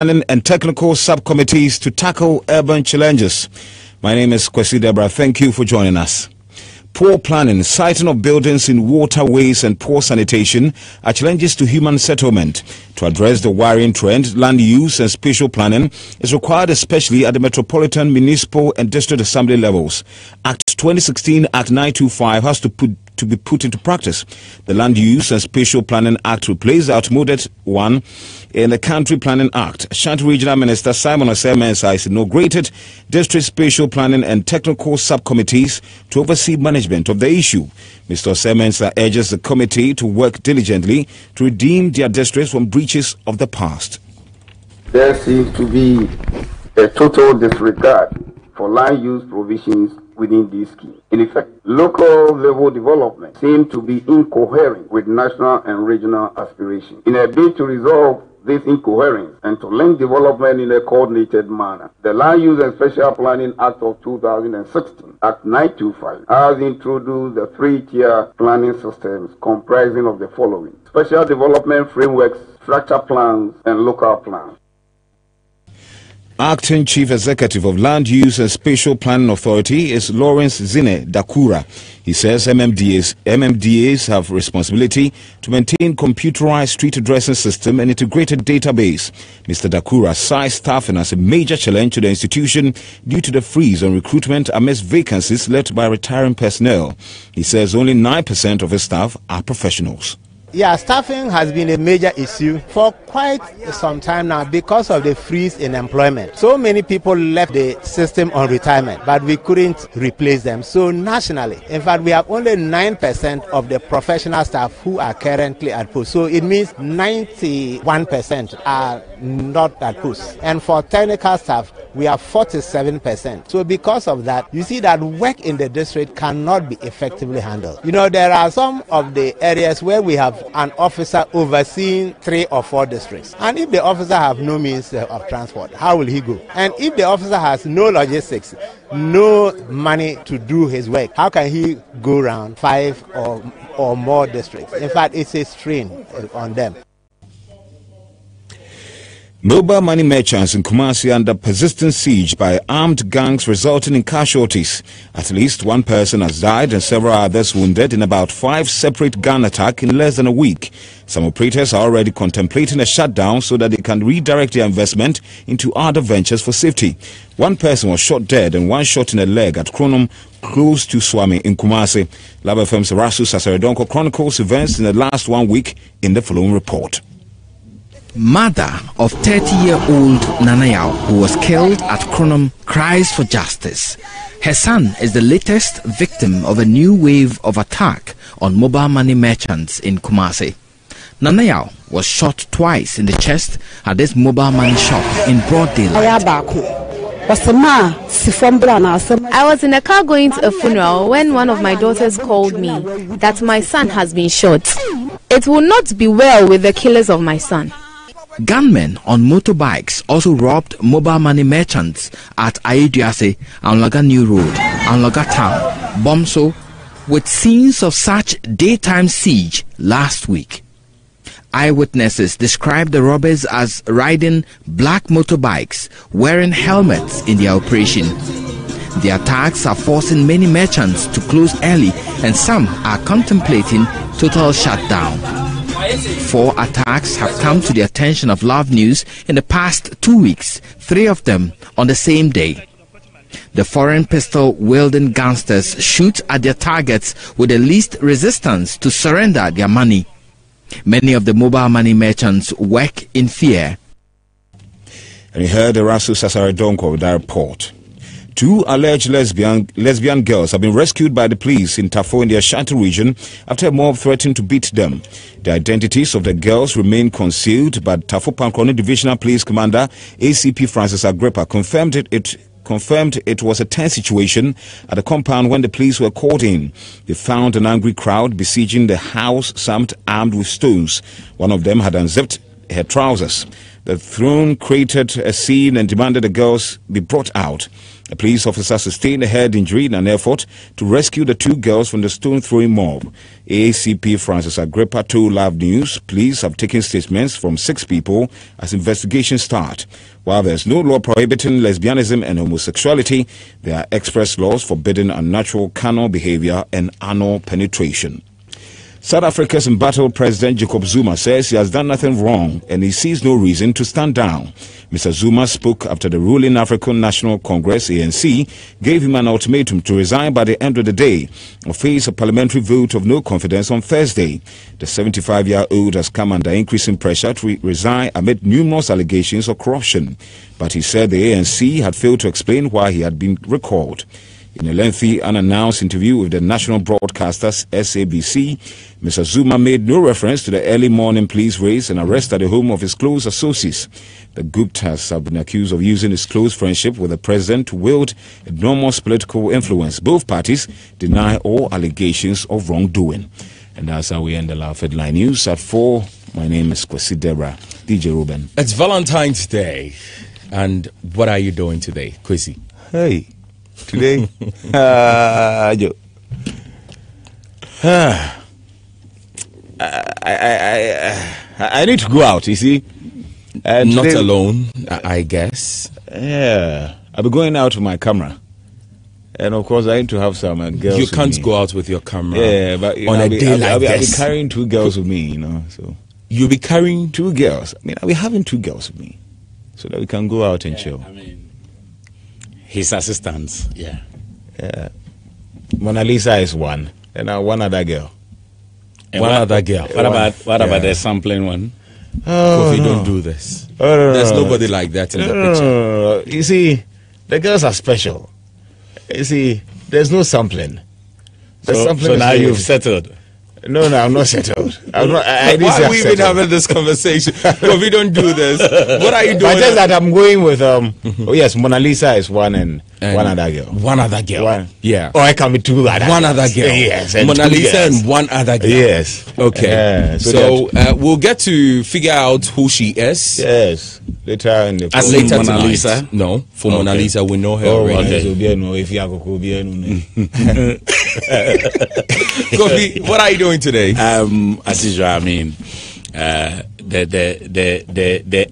Planning and technical subcommittees to tackle urban challenges. My name is KWASI DEBRAH. Thank you for joining us. Poor planning, siting of buildings in waterways and poor sanitation are challenges to human settlement. To address the worrying trend, land use and spatial planning is required, especially at the metropolitan, municipal and district assembly levels. Act 2016, Act 925 has to be put into practice. The Land Use and Spatial Planning Act replaced the outmoded one in the Country Planning Act. Ashanti Regional Minister Simon Osei-Mensah has inaugurated district spatial planning and technical subcommittees to oversee management of the issue. Mr. Osei-Mensah urges the committee to work diligently to redeem their districts from breaches of the past. There seems to be a total disregard for land use provisions within this scheme. In effect, local level development seems to be incoherent with national and regional aspirations. In a bid to resolve this incoherence and to link development in a coordinated manner, the Land Use and Spatial Planning Act of 2016, Act 925, has introduced the three-tier planning systems comprising of the following: special development frameworks, structure plans, and local plans. Acting Chief Executive of Land Use and Spatial Planning Authority is Lawrence Zine Dakura. He says MMDAs have responsibility to maintain computerized street addressing system and integrated database. Mr. Dakura cites staffing as a major challenge to the institution due to the freeze on recruitment amidst vacancies left by retiring personnel. He says only 9% of his staff are professionals. Yeah, staffing has been a major issue for quite some time now because of the freeze in employment. So many people left the system on retirement, but we couldn't replace them. So nationally, in fact, we have only 9% of the professional staff who are currently at post. So it means 91% are not at post. And for technical staff, we have 47%. So because of that, you see that work in the district cannot be effectively handled. You know, there are some of the areas where we have an officer overseeing 3 or 4 districts. And if the officer have no means of transport, how will he go? And if the officer has no logistics, no money to do his work, how can he go around 5 or more districts? In fact, it's a strain on them. Mobile money merchants in KWASI under persistent siege by armed gangs resulting in casualties. At least one person has died and several others wounded in about 5 separate gang attacks in less than a week. Some operators are already contemplating a shutdown so that they can redirect their investment into other ventures for safety. One person was shot dead and one shot in the leg at Kronum, close to Swami in KWASI. Lab FM's Rasu Sasaredonko chronicles events in the last 1 week in the following report. Mother of 30-year-old Nanayao, who was killed at Kronum, cries for justice. Her son is the latest victim of a new wave of attack on mobile money merchants in KWASI. Nanayao was shot twice in the chest at this mobile money shop in broad daylight. I was in a car going to a funeral when one of my daughters called me that my son has been shot. It will not be well with the killers of my son. Gunmen on motorbikes also robbed mobile money merchants at Ayeduase, Anloga New Road, Anloga Town, Bomso, with scenes of such daytime siege last week. Eyewitnesses described the robbers as riding black motorbikes, wearing helmets in their operation. The attacks are forcing many merchants to close early, and some are contemplating total shutdown. 4 attacks have come to the attention of Love News in the past 2 weeks, 3 of them on the same day. The foreign pistol-wielding gangsters shoot at their targets with the least resistance to surrender their money. Many of the mobile money merchants work in fear. And you heard Rasu Sasaredonko with that report. 2 alleged lesbian girls have been rescued by the police in Tafo in the Ashanti region after a mob threatened to beat them. The identities of the girls remain concealed, but Tafo Pankroni Divisional Police Commander ACP Francis Agrippa confirmed it was a tense situation at the compound when the police were called in. They found an angry crowd besieging the house, some armed with stones. One of them had unzipped her trousers. The thrown created a scene and demanded the girls be brought out. A police officer sustained a head injury in an effort to rescue the 2 girls from the stone-throwing mob. ACP Francis Agrippa told Live News police have taken statements from 6 people as investigations start. While there is no law prohibiting lesbianism and homosexuality, there are express laws forbidding unnatural carnal behavior and anal penetration. South Africa's embattled President Jacob Zuma says he has done nothing wrong and he sees no reason to stand down. Mr. Zuma spoke after the ruling African National Congress, ANC, gave him an ultimatum to resign by the end of the day or face a parliamentary vote of no confidence on Thursday. The 75-year-old has come under increasing pressure to resign amid numerous allegations of corruption, but he said the ANC had failed to explain why he had been recalled. In a lengthy, unannounced interview with the national broadcasters SABC, Mr. Zuma made no reference to the early morning police raids and arrest at the home of his close associates. The Guptas have been accused of using his close friendship with the president to wield enormous political influence. Both parties deny all allegations of wrongdoing. And that's how we end the Live Headline News at 4. My name is KWASI DEBRAH. DJ Ruben. It's Valentine's Day. And what are you doing today, KWASI? Hey. Today, Joe. I need to go out, you see. Not today, alone, I guess. Yeah, I'll be going out with my camera. And of course, I need to have some girls. You can't go out with your camera. Yeah, but on a day like this. I'll be carrying 2 girls with me, you know. So you'll be carrying 2 girls. I mean, I'll be having 2 girls with me, so that we can go out and chill. I mean, his assistants, yeah. Mona Lisa is 1, and 1 other girl. And one other girl. What about the sampling one? Oh, if you don't do this, there's nobody like that in the picture. No. You see, the girls are special. You see, there's no sampling. So now you've settled. No, I'm not settled. Why are we even having this conversation? If we don't do this, what are you doing? But just that I'm going with oh yes, Mona Lisa is 1 and 1 other girl. 1 other girl. 1. Yeah. Or I can be 2 other. 1 other girl. Yes. Mona Lisa and 1 other girl. Yes. Okay. So we'll get to figure out who she is. Yes. Later in the as later Mona Lisa. No, for Mona Lisa we know her already. Kofi, what are you doing today? As usual, I mean, the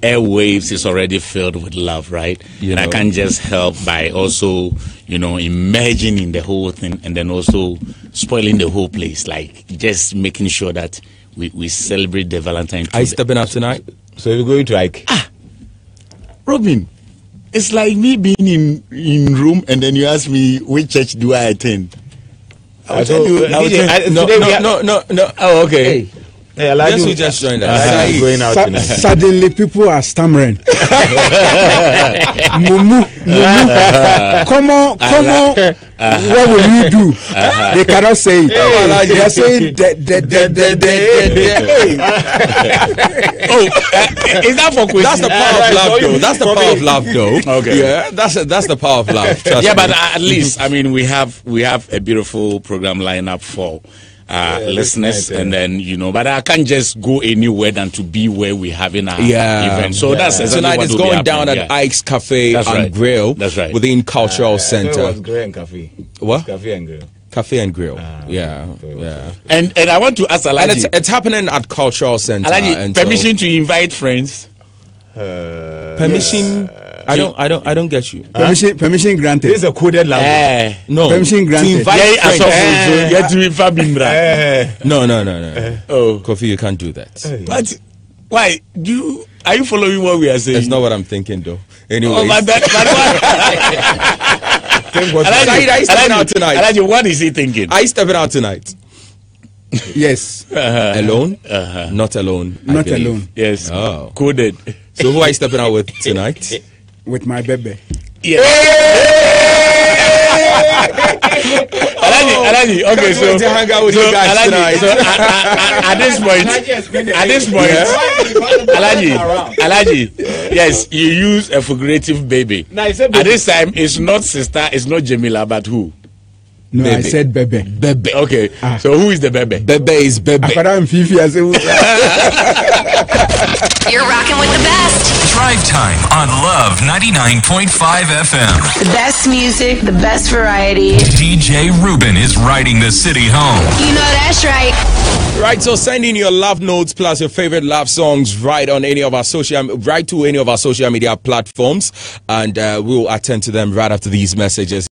airwaves is already filled with love, right? And I can't just help by also, emerging in the whole thing and then also spoiling the whole place, like just making sure that we celebrate the Valentine's Day. Are you stepping up tonight? So you're going to Ike? Robin, it's like me being in room and then you ask me which church do I attend. No. Oh, okay. Hey, yes, we just joined us. Going out tonight. Suddenly, people are stammering. Mumu. Come on. What will you do? They cannot say it. They are saying is that for That's the power of love, though. That's the power of love, though. Okay. Yeah, that's the power of love. But at least, I mean, we have a beautiful program lined up for listeners, and then but I can't just go anywhere than to be where we're having our event. So that's exactly tonight. It's going down at Ike's Cafe and Grill. That's right. Within Cultural Center. Grill and Cafe. What? Cafe and Grill. Cafe and Grill. Yeah. And I want to ask Alaji. And it's happening at Cultural Center. Alaji, permission to invite friends. Permission. I don't get you. Permission granted. This is a coded language. No. Permission granted. To invite friends. No. Oh, Kofi, you can't do that. But why? Are you following what we are saying? That's not what I'm thinking, though. Anyway. Oh, but Are you stepping out tonight? Alaji, what is he thinking? Are you stepping out tonight? Yes. Alone? Not alone. Not alone. Yes. Oh. Coded. So who are you stepping out with tonight? With my baby. Yeah. Alaji, okay, so to hang out with you guys tonight. So at this point, Alaji, yes, you use a figurative baby. At this time, it's not sister, it's not Jamila, but who? No, Bebe. I said Bebe. Bebe. Okay, so who is the Bebe? Bebe is Bebe. Akwadaa Mfifi, I say. You're rocking with the best. Drive Time on Love 99.5 FM. The best music, the best variety. DJ Ruben is riding the city home. You know that's right. Right, so send in your love notes plus your favorite love songs right to any of our social media platforms, and we'll attend to them right after these messages.